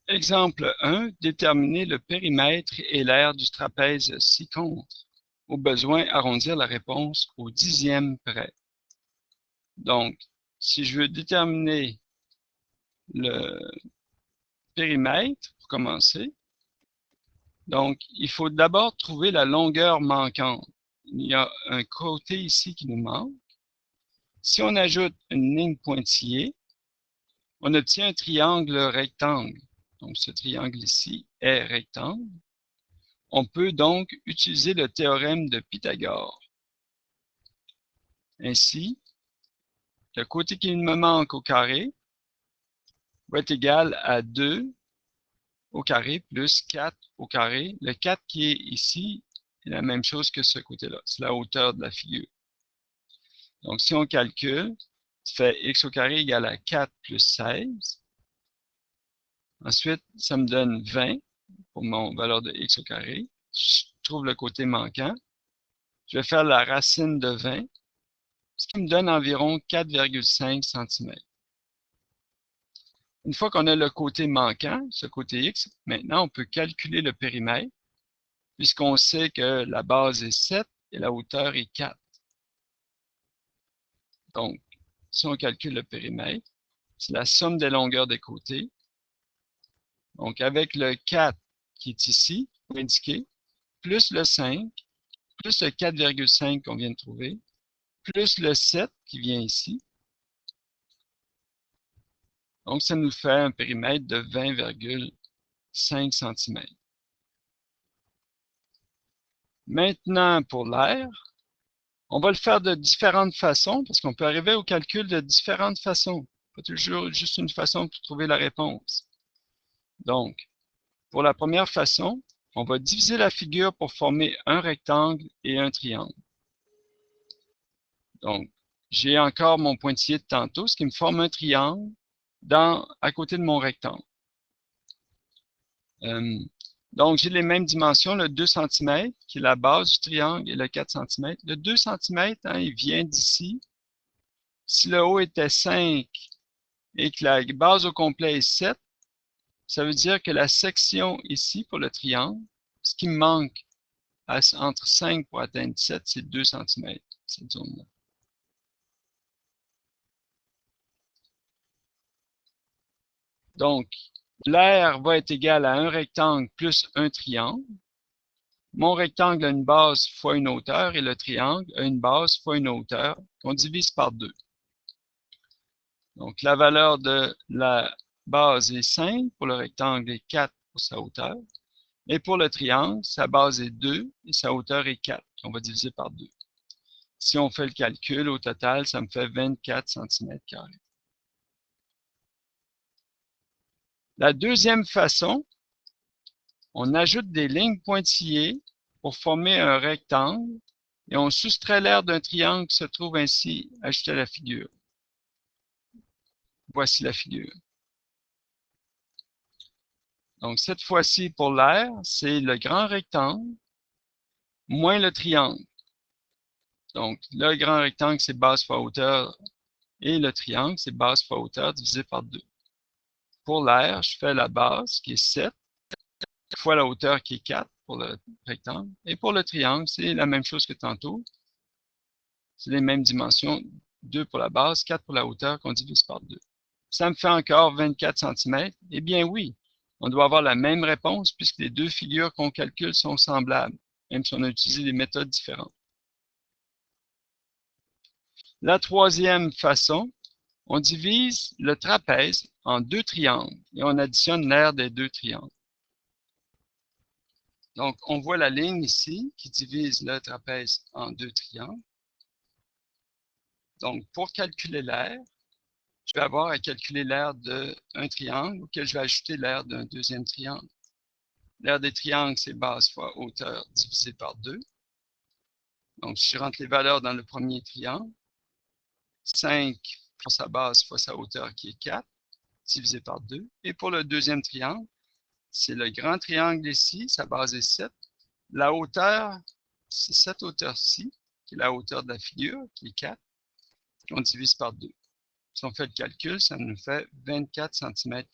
Exemple 1, déterminer le périmètre et l'aire du trapèze ci-contre. Au besoin, arrondir la réponse au dixième près. Donc, si je veux déterminer le périmètre, pour commencer, donc, il faut d'abord trouver la longueur manquante. Il y a un côté ici qui nous manque. Si on ajoute une ligne pointillée, on obtient un triangle rectangle. Donc, ce triangle ici est rectangle. On peut donc utiliser le théorème de Pythagore. Ainsi, le côté qui me manque au carré va être égal à 2 au carré plus 4 au carré. Le 4 qui est ici est la même chose que ce côté-là. C'est la hauteur de la figure. Donc, si on calcule, ça fait x au carré égale à 4 plus 16. Ensuite, ça me donne 20 pour mon valeur de x au carré. Je trouve le côté manquant. Je vais faire la racine de 20, ce qui me donne environ 4,5 cm. Une fois qu'on a le côté manquant, ce côté x, maintenant on peut calculer le périmètre, puisqu'on sait que la base est 7 et la hauteur est 4. Donc, si on calcule le périmètre, c'est la somme des longueurs des côtés. Donc, avec le 4 qui est ici, indiqué, plus le 5, plus le 4,5 qu'on vient de trouver, plus le 7 qui vient ici. Donc, ça nous fait un périmètre de 20,5 cm. Maintenant, pour l'aire, on va le faire de différentes façons, parce qu'on peut arriver au calcul de différentes façons. Pas toujours juste une façon pour trouver la réponse. Donc, pour la première façon, on va diviser la figure pour former un rectangle et un triangle. Donc, j'ai encore mon pointillé de tantôt, ce qui me forme un triangle à côté de mon rectangle. Donc, j'ai les mêmes dimensions, le 2 cm, qui est la base du triangle, et le 4 cm. Le 2 cm, il vient d'ici. Si le haut était 5 et que la base au complet est 7, ça veut dire que la section ici, pour le triangle, ce qui me manque entre 5 pour atteindre 7, c'est 2 cm, cette zone-là. Donc, l'aire va être égale à un rectangle plus un triangle. Mon rectangle a une base fois une hauteur et le triangle a une base fois une hauteur qu'on divise par 2. Donc, la valeur de la base est 5, pour le rectangle est 4 pour sa hauteur. Et pour le triangle, sa base est 2 et sa hauteur est 4, qu'on va diviser par 2. Si on fait le calcul, au total, ça me fait 24 cm². La deuxième façon, on ajoute des lignes pointillées pour former un rectangle et on soustrait l'aire d'un triangle qui se trouve ainsi ajouté à la figure. Voici la figure. Donc, cette fois-ci, pour l'aire, c'est le grand rectangle moins le triangle. Donc, le grand rectangle, c'est base fois hauteur et le triangle, c'est base fois hauteur divisé par 2. Pour l'aire, je fais la base qui est 7 fois la hauteur qui est 4 pour le rectangle. Et pour le triangle, c'est la même chose que tantôt. C'est les mêmes dimensions, 2 pour la base, 4 pour la hauteur qu'on divise par 2. Ça me fait encore 24 cm. Eh bien oui, on doit avoir la même réponse puisque les deux figures qu'on calcule sont semblables, même si on a utilisé des méthodes différentes. La troisième façon, on divise le trapèze en deux triangles et on additionne l'aire des deux triangles. Donc, on voit la ligne ici qui divise le trapèze en deux triangles. Donc, pour calculer l'aire, je vais avoir à calculer l'aire d'un triangle auquel je vais ajouter l'aire d'un deuxième triangle. L'aire des triangles, c'est base fois hauteur divisé par 2. Donc, si je rentre les valeurs dans le premier triangle, 5 pour sa base fois sa hauteur qui est 4, divisé par 2. Et pour le deuxième triangle, c'est le grand triangle ici, sa base est 7. La hauteur, c'est cette hauteur-ci, qui est la hauteur de la figure, qui est 4, qu'on divise par 2. Si on fait le calcul, ça nous fait 24 cm².